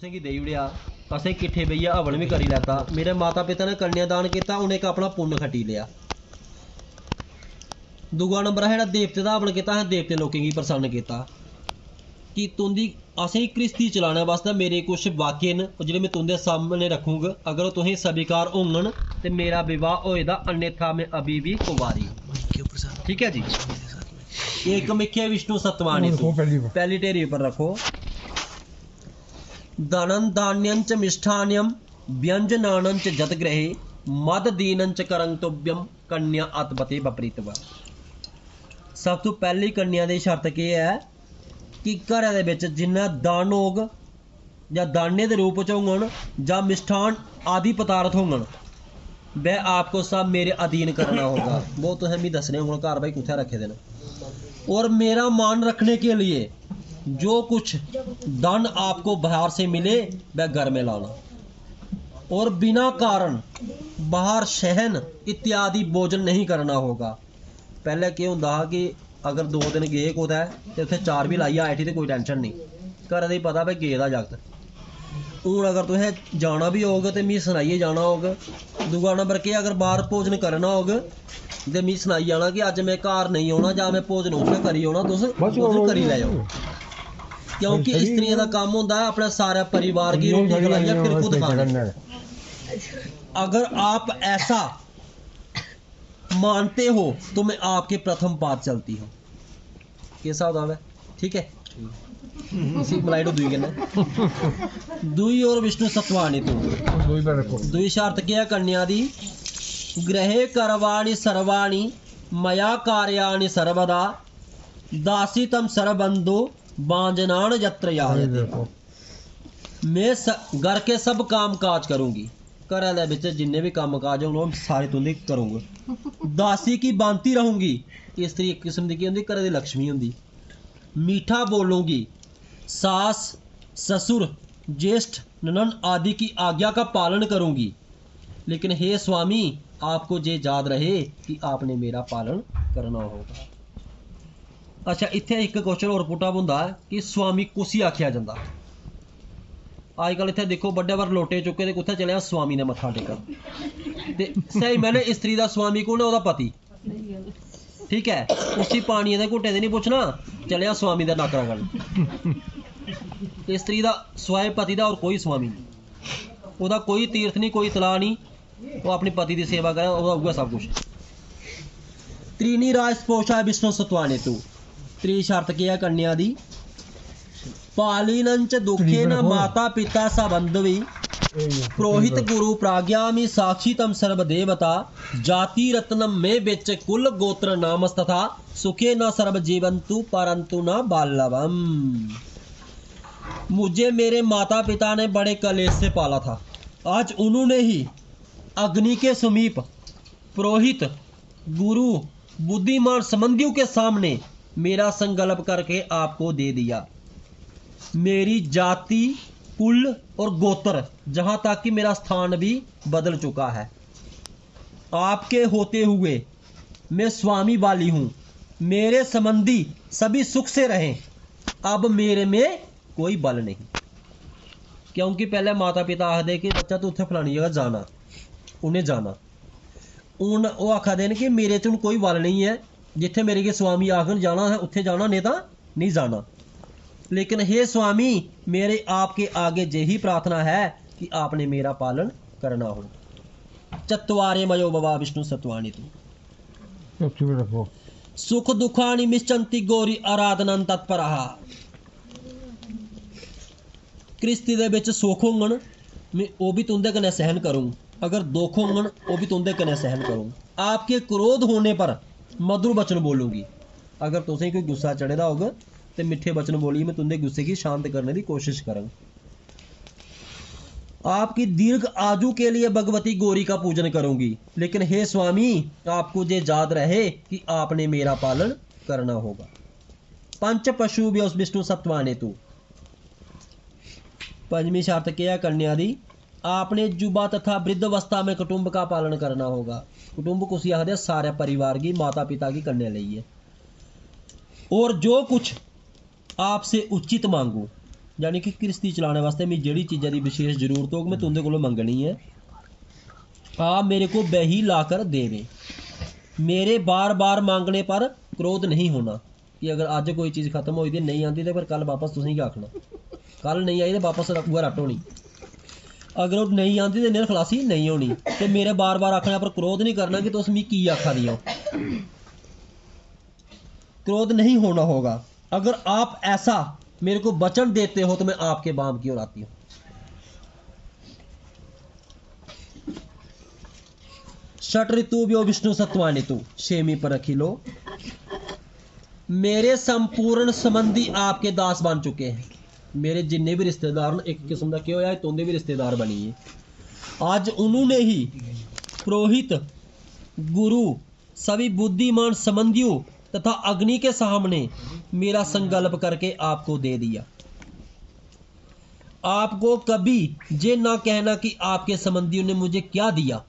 तुसें गी देई ओड़ेआ, असें किट्ठे बेहियै हवन भी करी लैता, मेरे माता पिता ने कन्यादान किया, उन्हें एक अपना पुण्य खट्टी लिया। दूआ नंबर है देवते का हवन किया, देवते लोगों की प्रसन्न किया कि तुंदी असें घृस्ती चलाने वास्ते मेरे कुछ वाक्य न जेह्ड़े मैं तुंदे सामने रखूंगा, अगर तुसें स्वीकार होंगन तो मेरा विवाह होएगा, अन्यथा मैं अभी भी कुंवारी। ठीक है जी। एक मिख्या विष्णु सतवाणी पहली टेरी पर रखो। धनं धान्यंच मिष्ठान्यम व्यंजनानंच जतग्रहे मद दीनंच करंतव्यम कन्या अतपते बपरीतवा। सब तो पहली कन्या की शर्त क्या है कि घरै दे विच जिन्ना दान होग या दाने के रूप च होंगन या मिष्ठान आदि पदार्थ होंगन वह आपको सब मेरे अधीन करना होगा। वो तुसें मिगी दसने होंगन घर भाई कुत्थै रखे दे न। और मेरा मान रखने के लिए जो कुछ धन आपको बाहर से मिले वह घर में लाना, और बिना कारण बाहर शहन इत्यादि भोजन नहीं करना होगा। पहले क्या होंदा कि अगर 2 दिन गए कुतै ते उत्थे 4 भी लाइयै आए ठी ते कोई टेंशन नहीं, घर दा पता भाई गेदा जागत। हूँ अगर तुसें जाना भी होग तो मिगी सनाइए जाना होग। दूआ नंबर के अगर बाहर भोजन करना होग तो मिगी सनाई जाना कि अज मैं घर नहीं आना जां मैं भोजन उत्थे करी आना, तुस करी लै जाओ। क्योंकि स्त्रियों का काम होंदा है अपने सारे परिवार की रोटी खलाइए फिर खुद खाना। अगर आप ऐसा मानते हो तो मैं आपके प्रथम पाद चलती हूँ। कैसा होता है? ठीक है। मलाई दुई कन्नै दुई और विष्णु सत्वानी तू दुई शर्त क्या कन्या दी ग्रहे करवाणी सर्वाणी मया कार्याणि सर्वदा दासी तम सर्वबंधु बांजनान यत्र यायते। मैं घर के सब काम काज करूंगी, घर दे विच जिन्ने भी काम काज होंगे सारे तुंदे करूंगा। दासी की बांती रहूंगी, स्त्री एक किस्म की होंदी घर दी लक्ष्मी होंदी। मीठा बोलूंगी, सास ससुर ज्येष्ठ ननन आदि की आज्ञा का पालन करूंगी। लेकिन हे स्वामी आपको ये याद रहे कि आपने मेरा पालन करना होगा। अच्छा इत्थे एक क्वेश्चन और पुट अप हुंदा है कि स्वामी कुसी आख्या जांदा। अजकल इत्थे देखो बड़े बार लोटे चुके ते कुत्थे चले स्वामी ने मत्था टेकन ते सही मैंने स्त्री दा स्वामी कौन है? ओहदा पति। ठीक है, उसी पानी दे घुट्टे ते नहीं पुछना चलिया स्वामी दा नक रगड़न। स्त्री दा स्वाय पति दा और कोई स्वामी नहीं, ओहदा कोई तीर्थ नहीं, कोई तलाह नहीं, वो अपनी पति की सेवा करे, ओहदा उगा सब कुछ। त्रीनी राज पोषा विष्णु सत्वाने तू त्री शर्त क्या कन्या दी पालीनंच दुखे न माता पिता सबंधवी पुरोहित गुरु प्राज्ञामि साक्षी तम सर्वदेवता जाति रत्नम में बेच कुल गोत्र नामस तथा सुखे न सर्व जीवंतु परंतु न बालवम। मुझे मेरे माता पिता ने बड़े कलेश से पाला था, आज उन्होंने ही अग्नि के समीप पुरोहित गुरु बुद्धिमान संबंधियों के सामने मेरा संकल्प करके आपको दे दिया। मेरी जाति कुल और गोत्र जहां तक कि मेरा स्थान भी बदल चुका है। आपके होते हुए मैं स्वामी वाली हूं, मेरे संबंधी सभी सुख से रहें। अब मेरे में कोई बल नहीं, क्योंकि पहले माता पिता आखदे कि बच्चा तू उत्थे फलानी जगह जाना, उन्हें जाना। हूँ वो आखदे कि मेरे च कोई बल नहीं है, जिथे मेरे के स्वामी आखन जाना है उत्थे जाना, नहीं तो नहीं जाना। लेकिन हे स्वामी मेरे आपके आगे यही प्रार्थना है कि आपने मेरा पालन करना हो। चत्वारे मयो बाबा विष्णु सत्वाणी तू सुख दुखानी मिश्चंती गौरी आराधनन तत्परः। कृष्टि दे विच सुख होंगन मैं वो भी तुंदे कन्नै सहन करूँ, अगर दुख होंगन वो भी तुंदे कन्नै सहन करूँ। आपके क्रोध होने पर मधुर वचन बोलूंगी, अगर तुसें कोई गुस्सा चढ़ेदा होगा तो मिठे वचन बोलिए, मैं तुंदे गुस्से की शांत करने की कोशिश करूँ। आपकी दीर्घ आयु के लिए भगवती गौरी का पूजन करूंगी। लेकिन हे स्वामी आपको ये याद रहे कि आपने मेरा पालन करना होगा। पंच पशु विष्णु सत्वाने तू पंचमी शर्त क्या कन्या दी आपने युवा तथा वृद्धावस्था में कुटुंब का पालन करना होगा। कुटुंब को आखदे सारे परिवार की माता पिता की कन्या लइए। और जो कुछ आपसे उचित मांगू यानी कि किश्ती चलाने वास्ते मैं जेड़ी चीज़ों की विशेष जरूरत हो मैं तुंदे कोलों मंगनी है, आप मेरे को बही लाकर देवे। मेरे बार बार मांगने पर क्रोध नहीं होना कि अगर अज कोई चीज़ खत्म हो नहीं आती तो फिर कल वापस तुसीं क्या आखना, कल नहीं आई तो वापस उआ रट होनी, अगर वो नहीं आती तो निर खलासी नहीं होनी। तो मेरे बार बार आखने पर क्रोध नहीं करना कि तुस मिगी की आखा दी हो, क्रोध नहीं होना होगा। अगर आप ऐसा मेरे को वचन देते हो तो मैं आपके बाम की ओर आती हूँ। षट ऋतु व्यो विष्णु सत्वानितु शेमी पर रखी लो। मेरे संपूर्ण संबंधी आपके दास बन चुके हैं। मेरे जिन्ने भी रिश्तेदार एक किस्म का क्यों है तुंदे भी रिश्तेदार बनी है। आज उन्होंने ही पुरोहित गुरु सभी बुद्धिमान संबंधियों तथा अग्नि के सामने मेरा संकल्प करके आपको दे दिया। आपको कभी ये ना कहना कि आपके संबंधियों ने मुझे क्या दिया।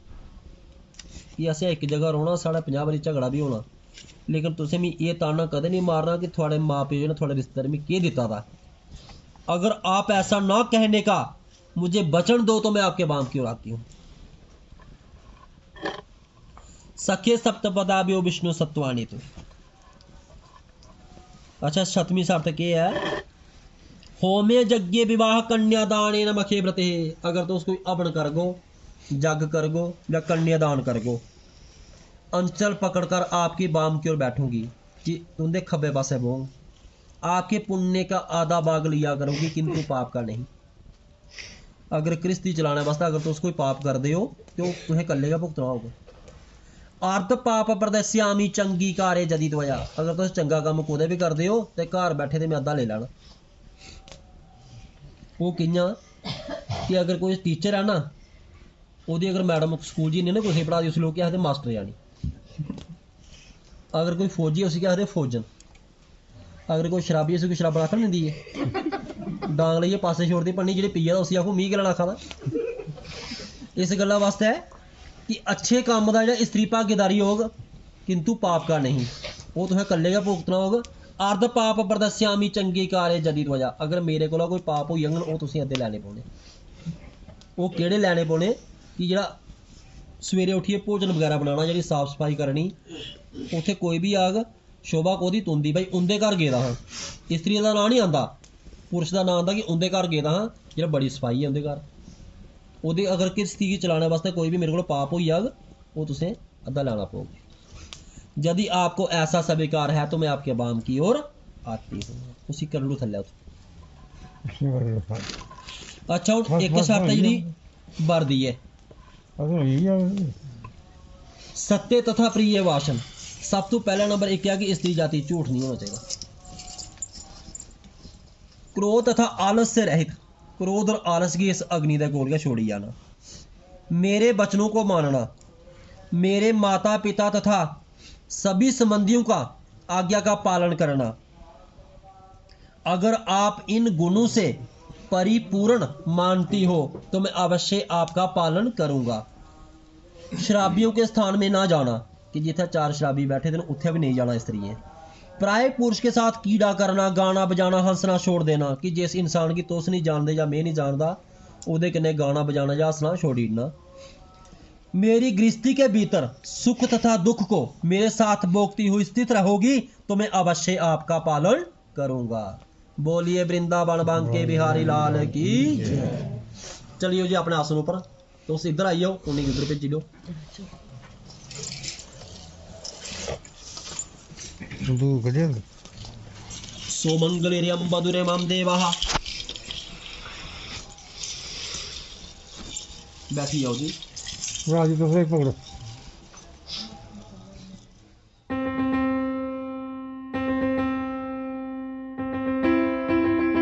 कि असें एक जगह रोना साढ़ा 50 बारी झगड़ा भी होना, लेकिन तुसें मी ये ताना कदे नहीं मारना कि थोड़े माँ प्यो ने थोड़े रिश्तेदार में क्या दिता था। अगर आप ऐसा ना कहने का मुझे वचन दो तो मैं आपके बाम की ओर आती हूँ। सखे सप्तपदाभ्यो विष्णु सत्वानी तो अच्छा शतमी सार्थक ये है होमे यज्ञ विवाह कन्यादान न मखे व्रते। अगर तो उसको अवन कर गो जग कर गो या कन्यादान कर गो, अंचल पकड़कर आपकी बाम की ओर बैठूंगी कि तुंदे खब्बे पासे बो, आपके पुण्य का आधा भाग लिया करूंगी किंतु पाप का नहीं। अगर किश्ती चलाने वास्ते अगर तो उसको पाप कर दे हो तो तुम्हें कल्ले का भुगतना होगा। अर्थ पाप प्रदस्यामी चंगी कारे जदी त्वया। अगर तुम चंगा काम कोदे भी कर दे हो तो घर बैठे तो मैं अद्धा ले लेना। वो कियां कि अगर कोई टीचर है ना ओदी अगर मैडम स्कूल जी नहीं ना कुछ पढ़ा दी उस लोग क्या आखते मास्टर यानी। अगर कोई फौजी है उसी क्या आखते फौजन। अगर कोई शराबी है उसी को शराब आखन नहीं दी है। डांग लाइए पासे छोड़ दी पढ़नी जी पी है उसी आखो मी गला आखा। इस गल्ला वास्ते है कि अच्छे काम का जो स्त्री भागीदारी होग किंतु पाप का नहीं, वो तुम्हें कल्ले का भुगतना होगा। अर्ध पाप प्रदस्यामी चंगी कारे जदी त्वया। अगर मेरे को कोई पाप हो जान वो तुम अद्धे लैने पौने। वो केड़े लैने पौने कि जरा सवेरे उठिए भोजन वगैरह बनाना जी साफ सफाई करनी, उत्थे कोई भी आग शोभा कोदी तुंदी भाई उंदे घर गेदा हाँ। स्त्री का नाम नहीं आता, पुरुष का नाम आता कि उंदे घर गेदा हाँ जो बड़ी सफाई है उंदे घर। वो अगर किश्ती की चलाने वास्ते कोई भी मेरे को पाप हो जाग वो तुसें अद्धा लाना पड़ेगा। यदि आपको ऐसा स्वीकार है तो मैं आपके बाम की ओर आती हूँ। उसी कर लू थले अच्छा हूँ एक शर्त है जी बर दी है सत्य तथा प्रिय भाषण। सब तो पहला नंबर एक है कि स्त्री जाति झूठ नहीं होना चाहिए। क्रोध तथा आलस से रहित, क्रोध और आलस की इस अग्नि का गोल का छोड़ी जाना। मेरे वचनों को मानना, मेरे माता पिता तथा सभी संबंधियों का आज्ञा का पालन करना। अगर आप इन गुणों से परिपूर्ण मानती हो तो मैं अवश्य आपका पालन करूंगा। शराबियों के स्थान में ना जाना कि जिथे 4 शराबी बैठे थे उत्थे भी नहीं जाना स्त्री है। प्राय पुरुष के साथ कीड़ा करना, गाना बजाना, हंसना छोड़ देना कि जिस इंसान की तुस नहीं जानते या मैं नहीं जानता उहदे कन्ने गाना बजाना या हंसना छोड़ी देना। मेरी गृहस्थी के भीतर सुख तथा दुख को मेरे साथ भोगती हुई स्थित रहोगी तो मैं अवश्य आपका पालन करूंगा। बोलिए वृंदावन बांके बिहारी लाल की। चलिए जी अपने आसन ऊपर तो उस इधर आइयो उन्हीं उधर भेजी लो। सोमंगलेरियम बधुरे मम देवाः। बैठी जाओ जी। राजी तो पकड़ो।